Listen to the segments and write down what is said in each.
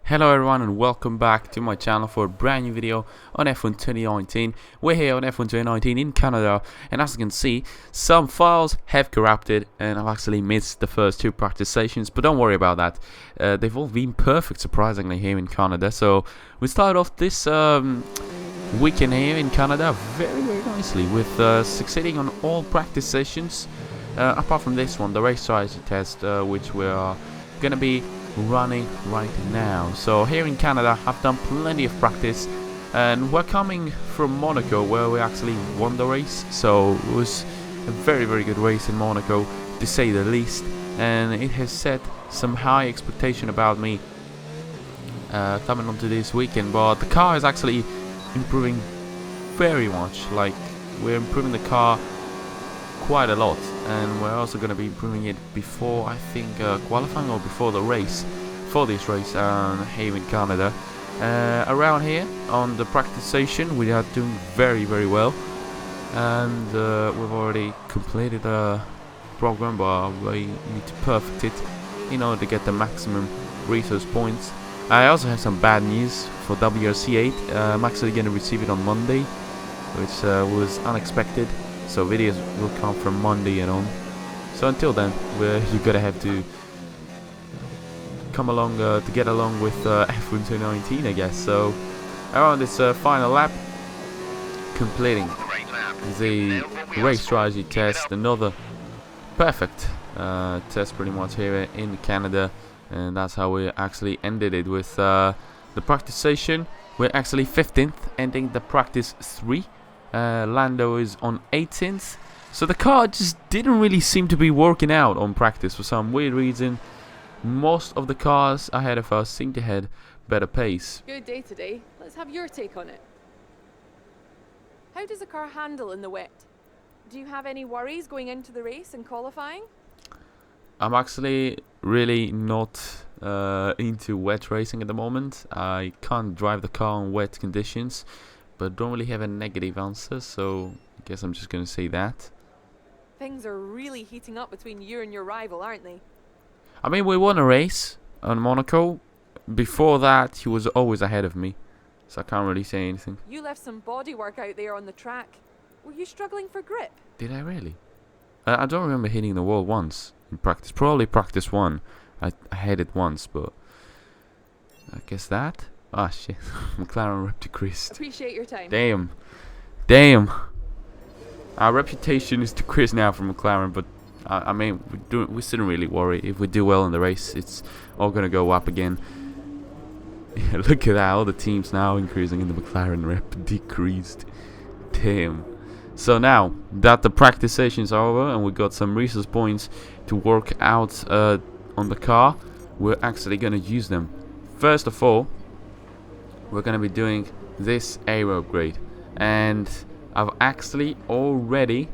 Hello everyone and welcome back to my channel for a brand new video on F1 2019. We're here on F1 2019 in Canada, and as you can see, some files have corrupted and I've actually missed the first two practice sessions, but don't worry about that. They've all been perfect, surprisingly, here in Canada. So we started off this weekend here in Canada very nicely with succeeding on all practice sessions, apart from this one, the race strategy test, which we are going to be running right now. So here in Canada I've done plenty of practice, and we're coming from Monaco where we actually won the race, so it was a very good race in Monaco, to say the least, and it has set some high expectation about me coming onto this weekend. But the car is actually improving very much. Like, we're improving the car quite a lot, and we're also going to be improving it before, I think, qualifying or before the race, for this race here in Canada. Around here on the practice station we are doing very well, and we've already completed a program, but we need to perfect it in order to get the maximum resource points. I also have some bad news for WRC8. I'm actually going to receive it on Monday, which was unexpected. So videos will come from Monday and on. So until then, you're gonna have to come along to get along with F1 2019, I guess. So around this final lap, completing the race strategy test, another perfect test pretty much here in Canada, and that's how we actually ended it with the practice session. We're actually 15th, ending the practice 3. Lando is on 18th, so the car just didn't really seem to be working out on practice for some weird reason. Most of the cars ahead of us seem to have better pace. Good day today. Let's have your take on it. How does the car handle in the wet? Do you have any worries going into the race and qualifying? I'm actually really not into wet racing at the moment. I can't drive the car in wet conditions, but don't really have a negative answer, so I guess I'm just going to say that. Things are really heating up between you and your rival, aren't they? I mean, we won a race on Monaco. Before that, he was always ahead of me, so I can't really say anything. You left some bodywork out there on the track. Were you struggling for grip? Did I really? I don't remember hitting the wall once in practice. Probably practice 1. I hit it once, but I guess that. Ah, shit. McLaren rep decreased. Appreciate your time. Damn. Our reputation is decreased now from McLaren, but I mean, we shouldn't really worry. If we do well in the race, it's all gonna go up again. Yeah, look at that. All the teams now increasing, and the McLaren rep decreased. Damn. So now that the practice sessions are over and we got some resource points to work out on the car, we're actually gonna use them. First of all, we're going to be doing this aero upgrade, and I've actually already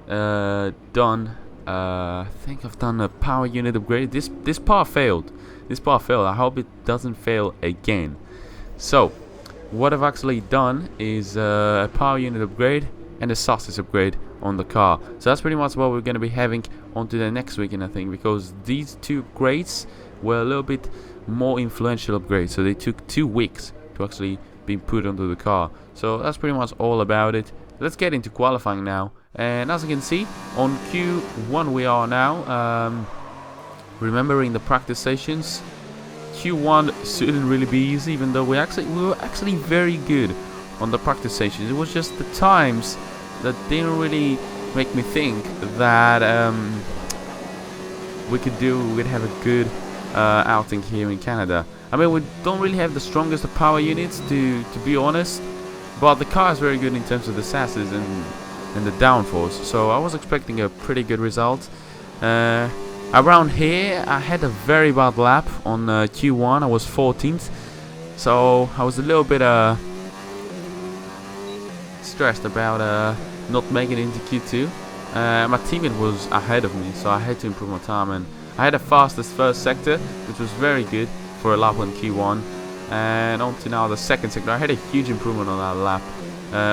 done I think I've done a power unit upgrade. This part failed. I hope it doesn't fail again. So what I've actually done is a power unit upgrade and a sausage upgrade on the car. So that's pretty much what we're going to be having onto the next weekend, I think, because these two upgrades were a little bit more influential upgrades, so they took 2 weeks to actually be put onto the car. So that's pretty much all about it. Let's get into qualifying now, and as you can see on Q1 we are now, remembering the practice sessions, Q1 shouldn't really be easy, even though we were actually very good on the practice sessions. It was just the times that didn't really make me think that we'd have a good outing here in Canada. I mean, we don't really have the strongest of power units, to be honest, but the car is very good in terms of the sasses and the downforce, so I was expecting a pretty good result. Around here I had a very bad lap on Q1. I was 14th, so I was a little bit stressed about not making it into Q2. My teammate was ahead of me, so I had to improve my time, and I had the fastest first sector, which was very good for a lap on Q1, and on to now the second sector. I had a huge improvement on that lap,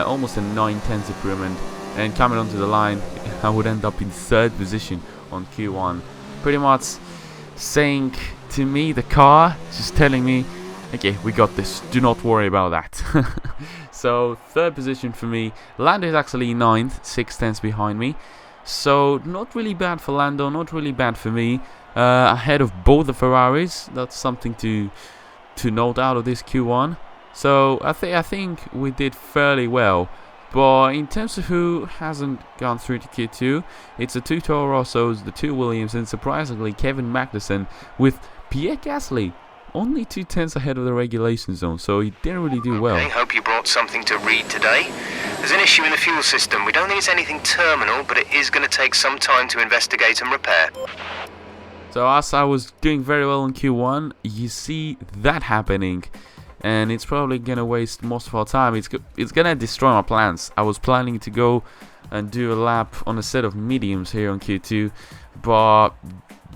almost a 9/10 improvement, and coming onto the line I would end up in 3rd position on Q1, pretty much saying to me, the car just telling me Okay, we got this. Do not worry about that. So, third position for me. Lando is actually 9th, 6 tenths behind me. So, not really bad for Lando, not really bad for me. Ahead of both the Ferraris. That's something to note out of this Q1. So, I think we did fairly well. But in terms of who hasn't gone through to Q2, it's the 2 Toro Rossos, the 2 Williams, and surprisingly Kevin Magnussen with Pierre Gasly only 2 tenths ahead of the regulation zone, so he didn't really do well. Okay, hope you brought something to read today. There's an issue in the fuel system. We don't think it's anything terminal, but it is going to take some time to investigate and repair. So as I was doing very well in Q1, you see that happening, and it's probably going to waste most of our time. It's going to destroy my plans. I was planning to go and do a lap on a set of mediums here on Q2, but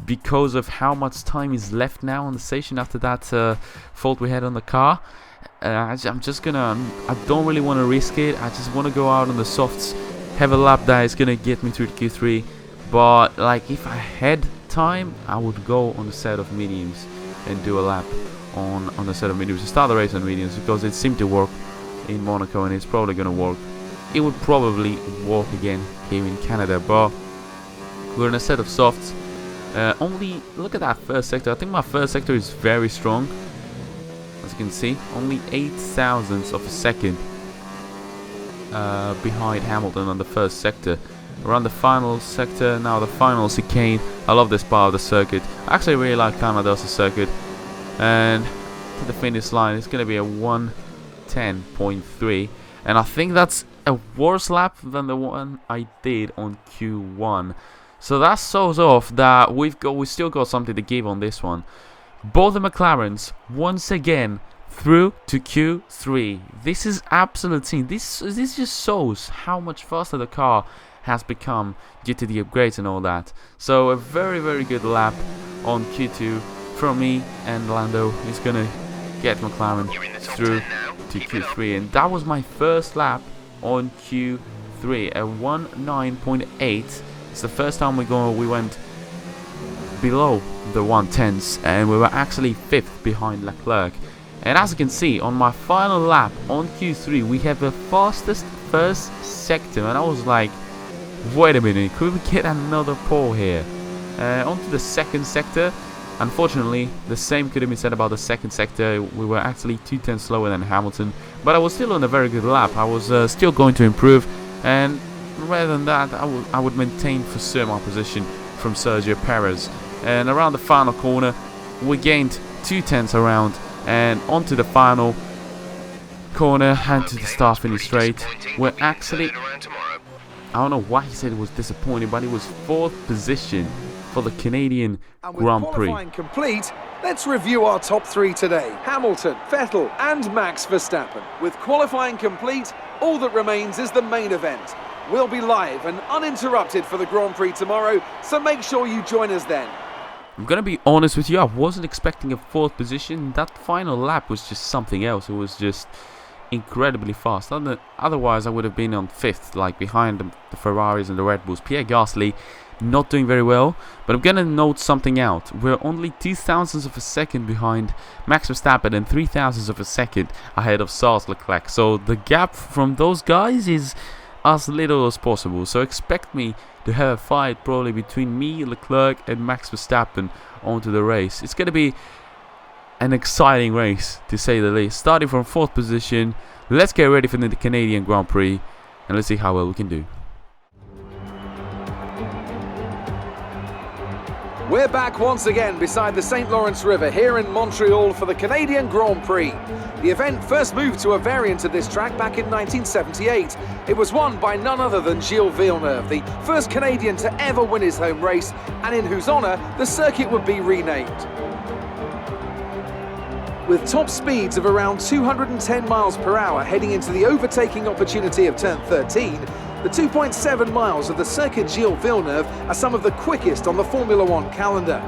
because of how much time is left now on the station after that fault we had on the car, I'm just gonna, I don't really want to risk it. I just want to go out on the softs, have a lap that is gonna get me through to Q3. But like, if I had time, I would go on the set of mediums and do a lap on the set of mediums to start the race on mediums, because it seemed to work in Monaco and it's probably gonna work. It would probably work again here in Canada, but we're in a set of softs. Only look at that first sector. I think my first sector is very strong. As you can see, only 8 thousandths of a second behind Hamilton on the first sector. Around the final sector, now the final chicane. I love this part of the circuit. I actually really like Canada as a circuit. And to the finish line, it's going to be a 1:10.3. And I think that's a worse lap than the one I did on Q1. So that shows off that we still got something to give on this one. Both the McLarens once again through to Q3. This is absolute scene. This just shows how much faster the car has become due to the upgrades and all that. So a very, very good lap on Q2 from me, and Lando is gonna get McLaren through to Q3. And that was my first lap on Q3, a 1:09.8. It's the first time we went below the 1:10s, and we were actually 5th behind Leclerc. And as you can see, on my final lap on Q3, we have the fastest first sector, and I was like, wait a minute, could we get another pole here? Onto the second sector. Unfortunately, the same could have been said about the second sector. We were actually 2 tenths slower than Hamilton, but I was still on a very good lap. I was still going to improve, and rather than that, I would maintain for sure my position from Sergio Perez. And around the final corner, we gained 2 tenths around, and onto the final corner and to the start finish straight. We're actually, I don't know why he said it was disappointing, but it was 4th position for the Canadian Grand Prix. Qualifying complete, let's review our top 3 today. Hamilton, Vettel and Max Verstappen. With qualifying complete, all that remains is the main event. We'll be live and uninterrupted for the Grand Prix tomorrow, so make sure you join us then. I'm gonna be honest with you, I wasn't expecting a 4th position. That final lap was just something else. It was just incredibly fast. Otherwise, I would have been on 5th, like behind the Ferraris and the Red Bulls. Pierre Gasly not doing very well, but I'm gonna note something out. We're only 2 thousandths of a second behind Max Verstappen and 3 thousandths of a second ahead of Charles Leclerc. So the gap from those guys is as little as possible. So expect me to have a fight probably between me, Leclerc and Max Verstappen onto the race. It's gonna be an exciting race, to say the least. Starting from 4th position, let's get ready for the Canadian Grand Prix, and let's see how well we can do. We're back once again beside the St. Lawrence River here in Montreal for the Canadian Grand Prix. The event first moved to a variant of this track back in 1978. It was won by none other than Gilles Villeneuve, the first Canadian to ever win his home race, and in whose honour the circuit would be renamed. With top speeds of around 210 miles per hour heading into the overtaking opportunity of turn 13, the 2.7 miles of the Circuit Gilles Villeneuve are some of the quickest on the Formula One calendar.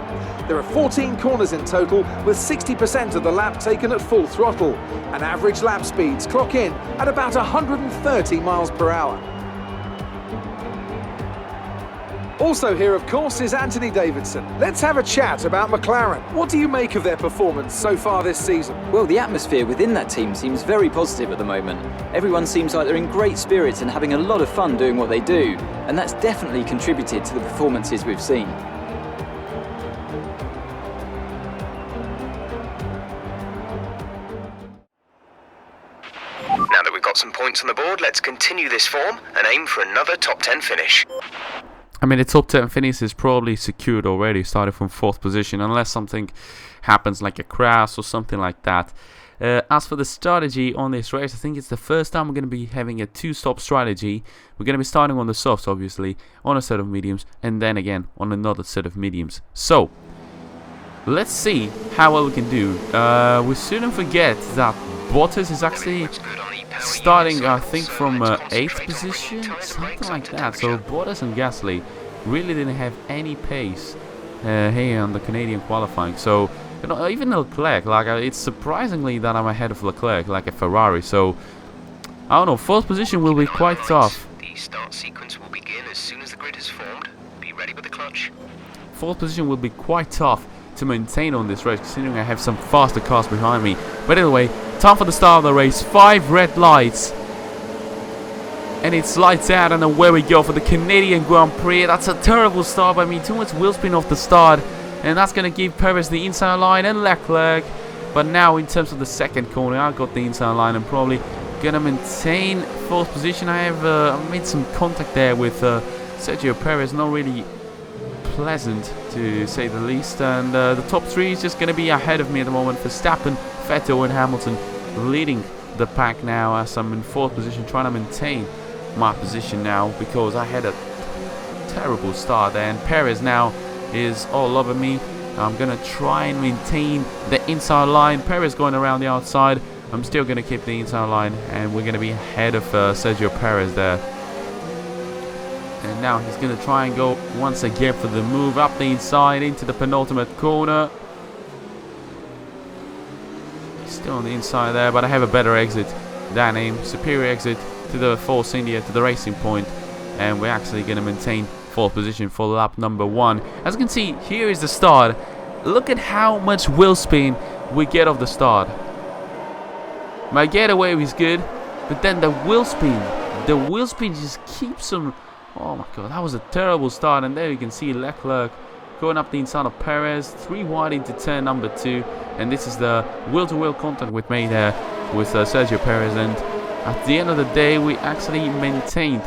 There are 14 corners in total, with 60% of the lap taken at full throttle, and average lap speeds clock in at about 130 miles per hour. Also here, of course, is Anthony Davidson. Let's have a chat about McLaren. What do you make of their performance so far this season? Well, the atmosphere within that team seems very positive at the moment. Everyone seems like they're in great spirits and having a lot of fun doing what they do, and that's definitely contributed to the performances we've seen. Now that we've got some points on the board, let's continue this form and aim for another top 10 finish. I mean, the top 10 finish is probably secured already, starting from 4th position, unless something happens like a crash or something like that. As for the strategy on this race, I think it's the first time we're going to be having a 2-stop strategy. We're going to be starting on the softs, obviously, on a set of mediums, and then again on another set of mediums. So, let's see how well we can do. We shouldn't forget that Bottas is actually starting, I think, from 8th position, something like that. So Bottas and Gasly really didn't have any pace here on the Canadian qualifying. So, you know, even Leclerc, like, it's surprisingly that I'm ahead of Leclerc, like a Ferrari. So, I don't know, 4th position will be quite tough. The start sequence will begin as soon as the grid is formed. Be ready with the clutch. 4th position will be quite tough to maintain on this race, considering I have some faster cars behind me. But anyway, time for the start of the race. 5 red lights, and it's lights out, and away we go for the Canadian Grand Prix. That's a terrible start by me. Too much wheel spin off the start, and that's going to give Perez the inside line and Leclerc. But now in terms of the second corner, I got the inside line and probably going to maintain 4th position. I have made some contact there with Sergio Perez, not really pleasant to say the least, and the top 3 is just going to be ahead of me at the moment. Verstappen, Vettel and Hamilton leading the pack now, as I'm in 4th position, trying to maintain my position now because I had a terrible start there, and Perez now is all over me. I'm going to try and maintain the inside line. Perez going around the outside. I'm still going to keep the inside line, and we're going to be ahead of Sergio Perez there. And now he's going to try and go once again for the move up the inside into the penultimate corner. He's still on the inside there, but I have a better exit than him. Superior exit to the Force India, to the racing point. And we're actually going to maintain 4th position for lap number 1. As you can see, here is the start. Look at how much wheel spin we get off the start. My getaway was good, but then the wheel spin just keeps on. Oh my god, that was a terrible start. And there you can see Leclerc going up the inside of Perez, 3 wide into turn number 2. And this is the wheel-to-wheel contact we made there with Sergio Perez. And at the end of the day, we actually maintained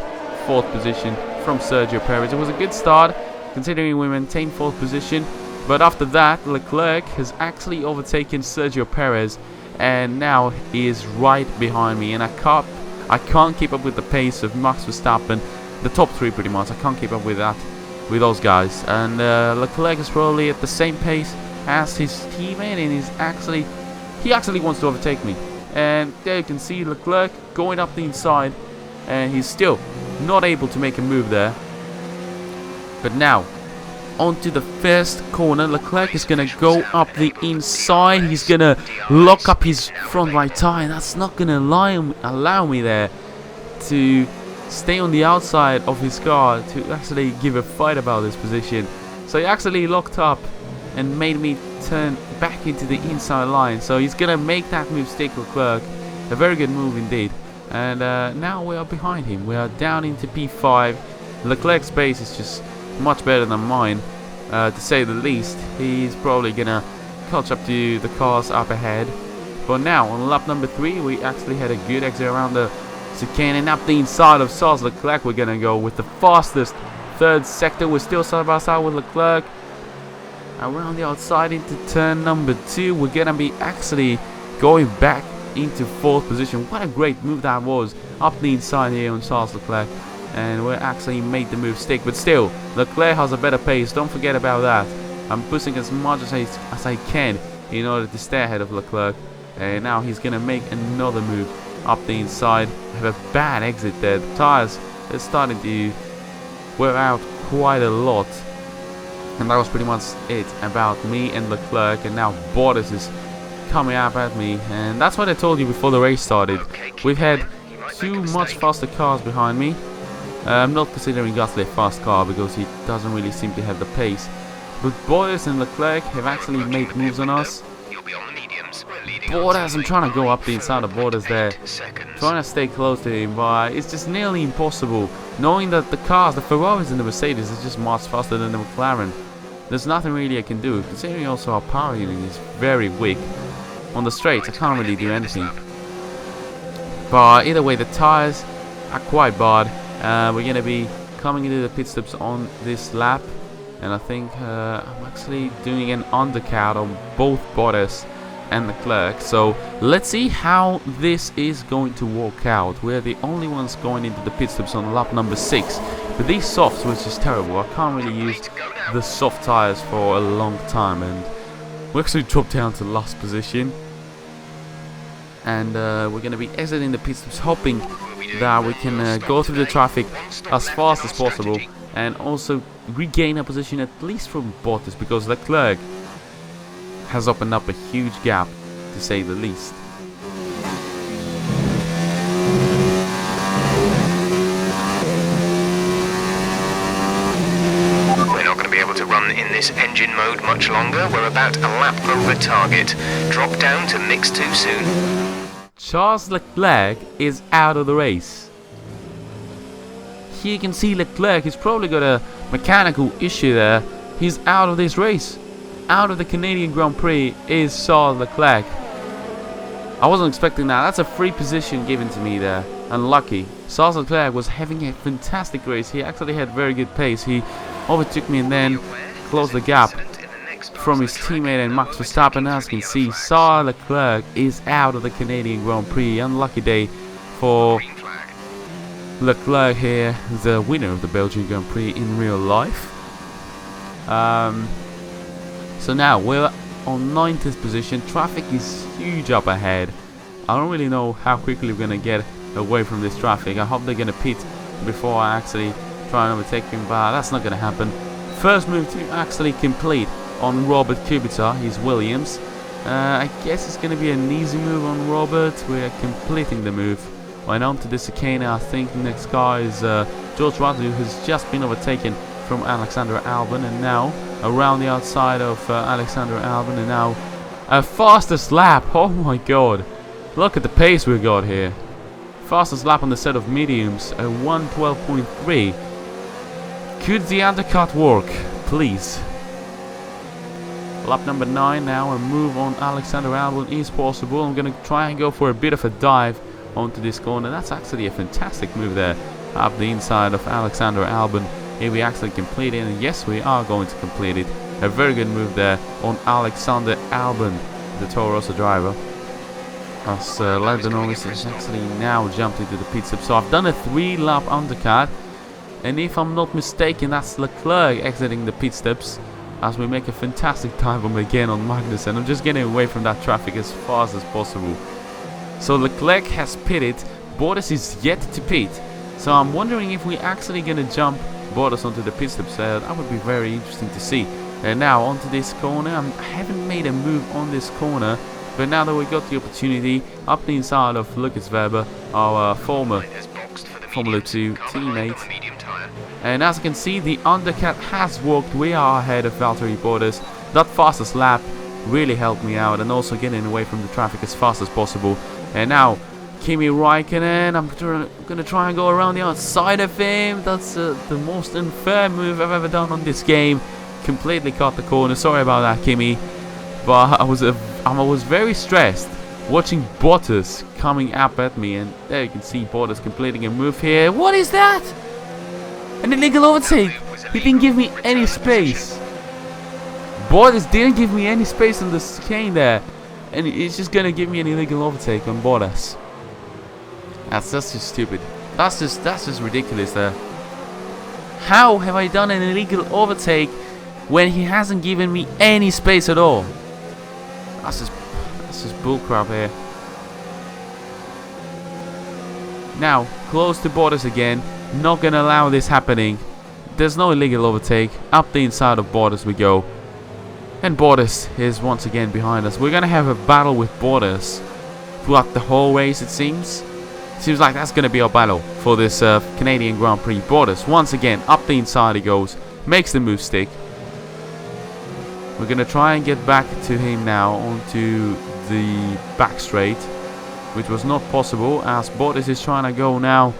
4th position from Sergio Perez. It was a good start, considering we maintained 4th position. But after that, Leclerc has actually overtaken Sergio Perez, and now he is right behind me. And I can't keep up with the pace of Max Verstappen. The top 3 pretty much. I can't keep up with that, with those guys. And Leclerc is probably at the same pace as his teammate, and he actually wants to overtake me. And there you can see Leclerc going up the inside, and he's still not able to make a move there. But now, onto the first corner. Leclerc is going to go up the inside. He's going to lock up his front right tire. That's not going to allow me there to stay on the outside of his car to actually give a fight about this position. So he actually locked up and made me turn back into the inside line. So he's gonna make that move, stick Leclerc. A very good move indeed. And now we are behind him. We are down into P5. Leclerc's pace is just much better than mine, to say the least. He's probably gonna catch up to the cars up ahead. But now on lap number 3, we actually had a good exit around the chicane, and up the inside of Charles Leclerc we're gonna go with the fastest 3rd sector. We're still side by side with Leclerc. Around the outside into turn number 2, we're gonna be actually going back into 4th position. What a great move that was, up the inside here on Charles Leclerc, and we actually made the move stick. But still, Leclerc has a better pace, don't forget about that. I'm pushing as much as I can in order to stay ahead of Leclerc. And now he's gonna make another move up the inside. Have a bad exit there. The tires are starting to wear out quite a lot. And that was pretty much it about me and Leclerc. And now Bottas is coming up at me. And that's what I told you before the race started. We've had 2 much faster cars behind me. I'm not considering Gasly a fast car because he doesn't really seem to have the pace. But Bottas and Leclerc have actually made moves on us. Bottas, I'm trying to go up the inside of Bottas there. Trying to stay close to him, but it's just nearly impossible. Knowing that the cars, the Ferraris and the Mercedes, is just much faster than the McLaren. There's nothing really I can do, considering also our power unit is very weak. On the straights, I can't really do anything. But either way, the tires are quite bad. We're going to be coming into the pit stops on this lap. And I think I'm actually doing an undercut on both Bottas and Leclerc. So let's see how this is going to work out. We're the only ones going into the pit stops on lap number 6. But these softs, which is terrible. I can't really use the soft tires for a long time. And we actually dropped down to last position. And we're going to be exiting the pit stops, hoping that we can go through the traffic as fast as possible. And also regain a position at least from Bottas, because Leclerc has opened up a huge gap, to say the least. We're not going to be able to run in this engine mode much longer. We're about a lap over target. Drop down to mix too soon. Charles Leclerc is out of the race. Here you can see Leclerc, he's probably got a mechanical issue there. He's out of this race. Out of the Canadian Grand Prix is Charles Leclerc. I wasn't expecting that. That's a free position given to me there. Unlucky. Charles Leclerc was having a fantastic race. He actually had very good pace. He overtook me and then closed the gap from his teammate and Max Verstappen. As you can see, Charles Leclerc is out of the Canadian Grand Prix. Unlucky day for Leclerc here, the winner of the Belgian Grand Prix in real life. So now we're on 90th position. Traffic is huge up ahead. I don't really know how quickly we're going to get away from this traffic. I hope they're going to pit before I actually try and overtake him, but that's not going to happen. First move to actually complete on Robert Kubica, he's Williams. I guess it's going to be an easy move on Robert. We're completing the move. And on to the chicane. I think next car is George Russell, who's just been overtaken from Alexander Albon, and now around the outside of Alexander Albon, and now a fastest lap. Oh my god, look at the pace we got here. Fastest lap on the set of mediums, a 1:12.3. Could the undercut work, please? Lap number 9 now, a move on Alexander Albon is possible. I'm going to try and go for a bit of a dive onto this corner. That's actually a fantastic move there, up the inside of Alexander Albon. Here we actually complete it, and yes, we are going to complete it. A very good move there on Alexander Albon, the Toro Rosso driver. As Lando Norris has actually now jumped into the pit stop. So I've done a 3-lap undercut, and if I'm not mistaken, that's Leclerc exiting the pit stops, as we make a fantastic time bomb again on Magnussen. I'm just getting away from that traffic as fast as possible. So Leclerc has pitted, Bottas is yet to pit. So I'm wondering if we're actually going to jump Bottas onto the pit stops. That would be very interesting to see. And now onto this corner. I haven't made a move on this corner, but now that we got the opportunity, up the inside of Lucas Weber, our former Formula 2 teammate. And as you can see, the undercut has worked. We are ahead of Valtteri Bottas. That fastest lap really helped me out, and also getting away from the traffic as fast as possible. And now Kimi Räikkönen, I'm going to try and go around the outside of him. That's the most unfair move I've ever done on this game. Completely cut the corner. Sorry about that, Kimi. But I was very stressed watching Bottas coming up at me. And there you can see Bottas completing a move here. What is that? An illegal overtake. He didn't give me any space. Bottas didn't give me any space on the chicane there. And he's just going to give me an illegal overtake on Bottas. That's just stupid. That's just ridiculous there. How have I done an illegal overtake when he hasn't given me any space at all? That's just bullcrap here. Now, close to Bottas again. Not going to allow this happening. There's no illegal overtake. Up the inside of Bottas we go. And Bottas is once again behind us. We're going to have a battle with Bottas throughout the whole race, it seems. Seems like that's going to be our battle for this Canadian Grand Prix. Bottas, once again, up the inside he goes. Makes the move stick. We're going to try and get back to him now onto the back straight, which was not possible as Bottas is trying to go now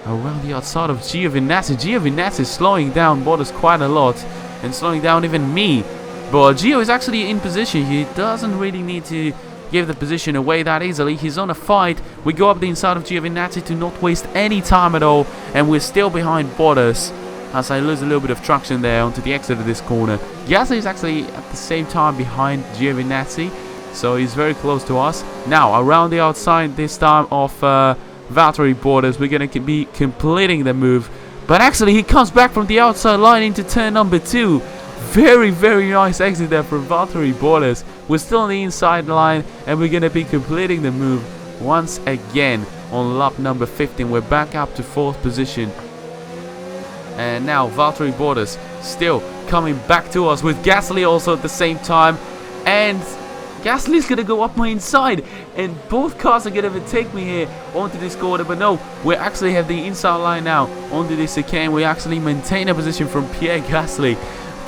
around the outside of Giovinazzi. Giovinazzi is slowing down Bottas quite a lot and slowing down even me. But Gio is actually in position. He doesn't really need to give the position away that easily. He's on a fight. We go up the inside of Giovinazzi to not waste any time at all. And we're still behind Bottas as I lose a little bit of traction there onto the exit of this corner. Gasly is actually at the same time behind Giovinazzi, so he's very close to us. Now, around the outside this time of Valtteri Bottas, we're going to be completing the move. But actually, he comes back from the outside line into turn number 2. Very, very nice exit there from Valtteri Bottas. We're still on the inside line, and we're going to be completing the move once again on lap number 15. We're back up to 4th position. And now Valtteri Bottas still coming back to us with Gasly also at the same time. And Gasly's going to go up my inside. And both cars are going to overtake me here onto this corner. But no, we actually have the inside line now onto this chicane. We actually maintain a position from Pierre Gasly.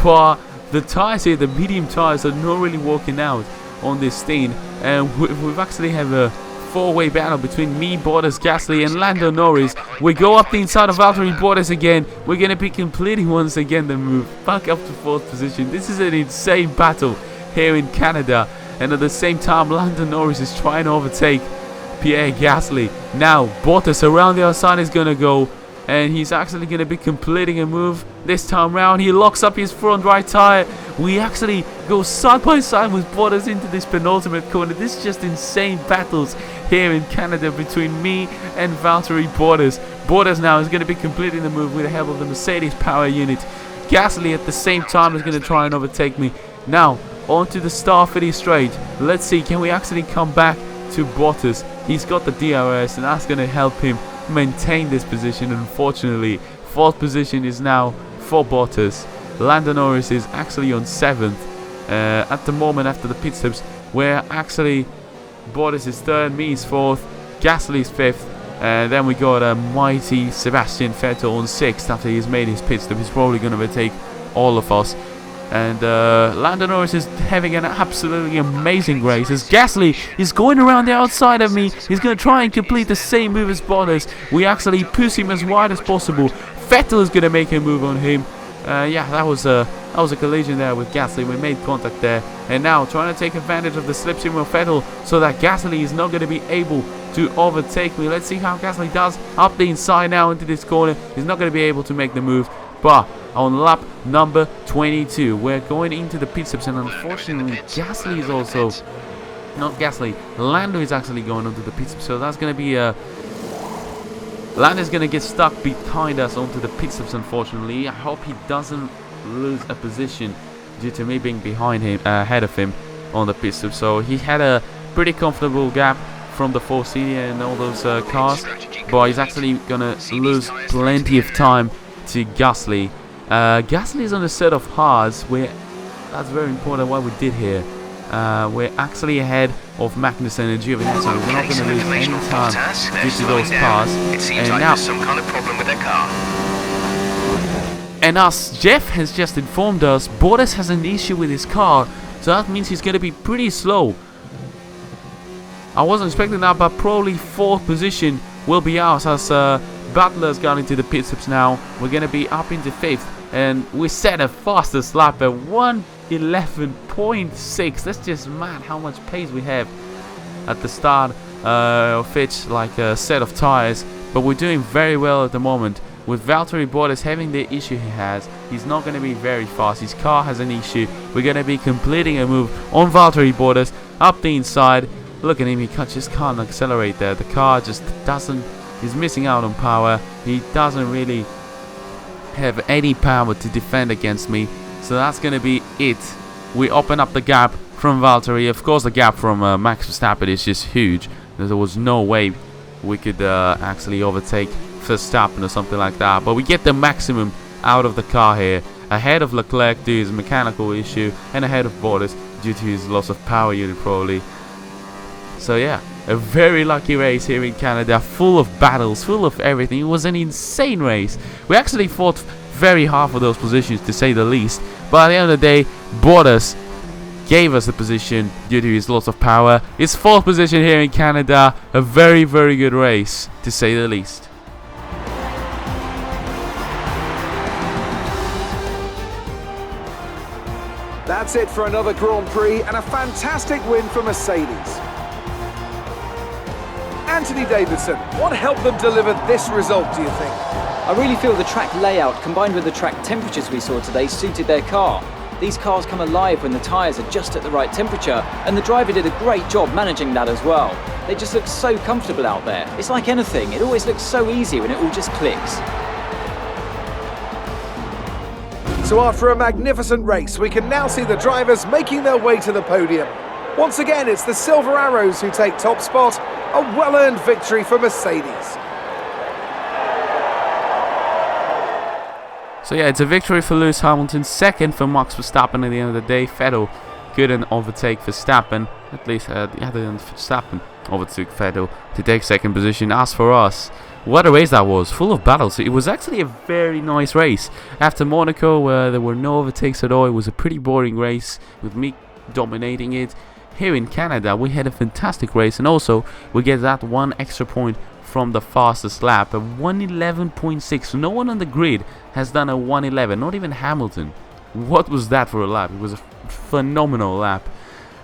But the tyres here, the medium tyres, are not really working out on this thing. And we've actually have a four-way battle between me, Bottas, Gasly and Lando Norris. We go up the inside of Valtteri Bottas again. We're going to be completing once again the move back up to 4th position. This is an insane battle here in Canada. And at the same time, Lando Norris is trying to overtake Pierre Gasly. Now, Bottas around the outside is going to go. And he's actually going to be completing a move this time round. He locks up his front right tire. We actually go side by side with Bottas into this penultimate corner. This is just insane battles here in Canada between me and Valtteri Bottas. Bottas now is going to be completing the move with the help of the Mercedes power unit. Gasly at the same time is going to try and overtake me. Now, onto the Starfitty straight. Let's see, can we actually come back to Bottas? He's got the DRS and that's going to help him maintain this position. Unfortunately, 4th position is now for Bottas. Lando Norris is actually on 7th at the moment after the pit stops, where actually Bottas is 3rd, me is 4th, Gasly is 5th, and then we got a mighty Sebastian Vettel on 6th after he's made his pit stop. He's probably going to overtake all of us. And Lando Norris is having an absolutely amazing race as Gasly is going around the outside of me. He's going to try and complete the same move as Bottas. We actually push him as wide as possible. Vettel is going to make a move on him. Yeah, that was a collision there with Gasly. We made contact there. And now trying to take advantage of the slipstream of Vettel so that Gasly is not going to be able to overtake me. Let's see how Gasly does up the inside now into this corner. He's not going to be able to make the move. But on lap number 22, we're going into the pit stops, and unfortunately Gasly is also, not Gasly, Lando is actually going onto the pit stop, so that's going to be Lando is going to get stuck behind us onto the pit stops, unfortunately. I hope he doesn't lose a position due to me being behind him, ahead of him on the pit stop. So he had a pretty comfortable gap from the 4C and all those cars, but he's actually going to lose plenty of time to Gasly. Gasly is on a set of hards. That's very important what we did here. We're actually ahead of Magnussen and Giovinazzi. We're not going to lose any time due to those cars. It seems like there's some kind of problem with their car. And as Jeff has just informed us, Bottas has an issue with his car, so that means he's going to be pretty slow. I wasn't expecting that, but probably 4th position will be ours as Butler's got into the pit stops now. We're going to be up into 5th, and we set a fastest lap at 1:11.6. That's just mad how much pace we have at the start of each set of tires. But we're doing very well at the moment. With Valtteri Bottas having the issue he has, he's not going to be very fast. His car has an issue. We're going to be completing a move on Valtteri Bottas up the inside. Look at him, he just can't accelerate there. The car just doesn't. He's missing out on power. He doesn't really have any power to defend against me. So that's going to be it. We open up the gap from Valtteri. Of course, the gap from Max Verstappen is just huge. There was no way we could actually overtake Verstappen or something like that. But we get the maximum out of the car here. Ahead of Leclerc due to his mechanical issue, and ahead of Bottas due to his loss of power unit probably. So yeah, A very lucky race here in Canada, full of battles, full of everything. It was an insane race. We actually fought very hard for those positions, to say the least. But at the end of the day, Bottas gave us the position due to his lots of power. His 4th position here in Canada. A very, very good race, to say the least. That's it for another Grand Prix and a fantastic win for Mercedes. Anthony Davidson, what helped them deliver this result, do you think? I really feel the track layout combined with the track temperatures we saw today suited their car. These cars come alive when the tyres are just at the right temperature, and the driver did a great job managing that as well. They just look so comfortable out there. It's like anything, it always looks so easy when it all just clicks. So after a magnificent race, we can now see the drivers making their way to the podium. Once again, it's the Silver Arrows who take top spot, a well-earned victory for Mercedes. So yeah, it's a victory for Lewis Hamilton, 2nd for Max Verstappen at the end of the day. Vettel couldn't overtake Verstappen, at least Verstappen overtook Vettel to take 2nd position. As for us, what a race that was, full of battles. It was actually a very nice race. After Monaco, where there were no overtakes at all, it was a pretty boring race with me dominating it. Here in Canada, we had a fantastic race, and also we get that 1 extra point from the fastest lap, a 1:11.6. No one on the grid has done a 1:11, not even Hamilton. What was that for a lap? It was a phenomenal lap.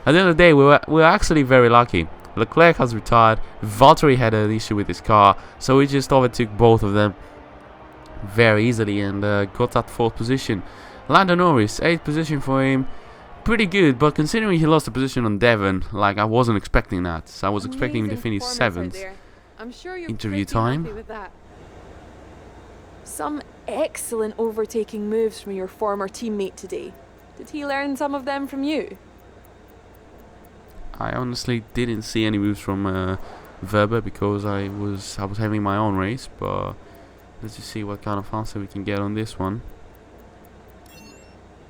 At the end of the day, we were actually very lucky. Leclerc has retired, Valtteri had an issue with his car, so he just overtook both of them very easily and got that 4th position. Lando Norris, 8th position for him, pretty good, but considering he lost the position on Devon, like, I wasn't expecting that. So I was expecting him to finish 7th. I'm sure you're Interview pretty time. happy with that. Some excellent overtaking moves from your former teammate today. Did he learn some of them from you? I honestly didn't see any moves from Weber because I was having my own race, but let's just see what kind of answer we can get on this one.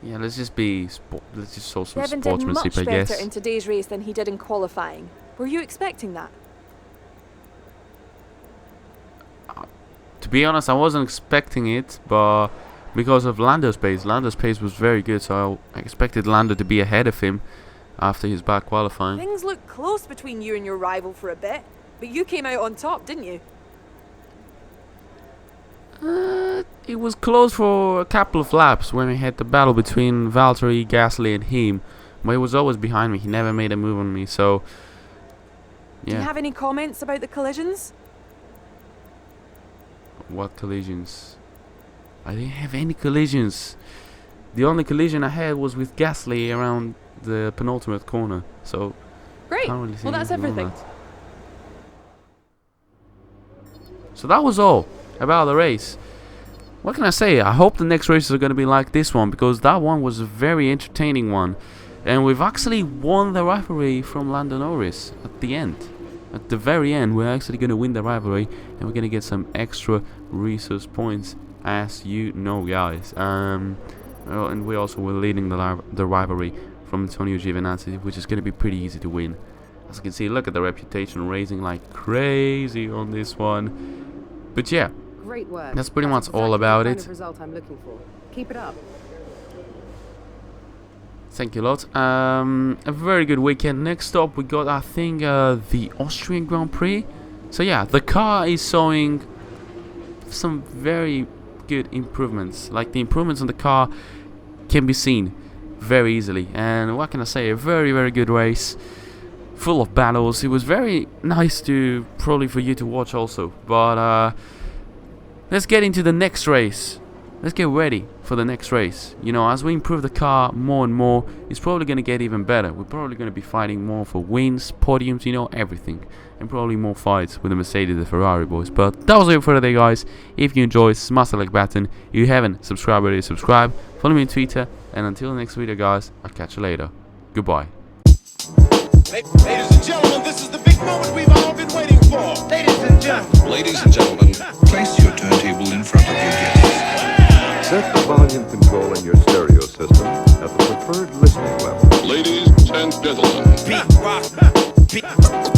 Yeah, let's just show some Devon did sportsmanship, I much guess. better in today's race than he did in qualifying. Were you expecting that? To be honest, I wasn't expecting it, but because of Lando's pace was very good, so I expected Lando to be ahead of him after his bad qualifying. Things looked close between you and your rival for a bit, but you came out on top, didn't you? It was close for a couple of laps when we had the battle between Valtteri, Gasly and him, but he was always behind me. He never made a move on me, so yeah. Do you have any comments about the collisions? What collisions? I didn't have any collisions. The only collision I had was with Gasly around the penultimate corner, so Great. can't really see Well, that's anything on everything. that. So that was all about the race. What can I say? I hope the next races are going to be like this one, because that one was a very entertaining one, and we've actually won the rivalry from Lando Norris at the end. At the very end, we're actually going to win the rivalry, and we're going to get some extra resource points, as you know, guys. And we also were leading the rivalry from Antonio Giovinazzi, which is going to be pretty easy to win. As you can see, look at the reputation raising like crazy on this one. But yeah, great work. that's pretty much all about it. Result I'm looking for. Keep it up. Thank you a lot. A very good weekend. Next up, we got, I think, the Austrian Grand Prix. So yeah, the car is showing some very good improvements. Like, the improvements on the car can be seen very easily. And what can I say? A very, very good race, full of battles. It was very nice to probably for you to watch also. But let's get into the next race. Let's get ready for the next race. You know, as we improve the car more and more, it's probably going to get even better. We're probably going to be fighting more for wins, podiums, you know, everything. And probably more fights with the Mercedes and the Ferrari boys. But that was it for today, guys. If you enjoyed, smash the like button. If you haven't subscribed already, subscribe. Follow me on Twitter. And until the next video, guys, I'll catch you later. Goodbye. Ladies and gentlemen, this is the big moment we've all been waiting for. Ladies and gentlemen, place your turntable in front of your guests. Set the volume control in your stereo system at the preferred listening level. Ladies and gentlemen, Beat rock.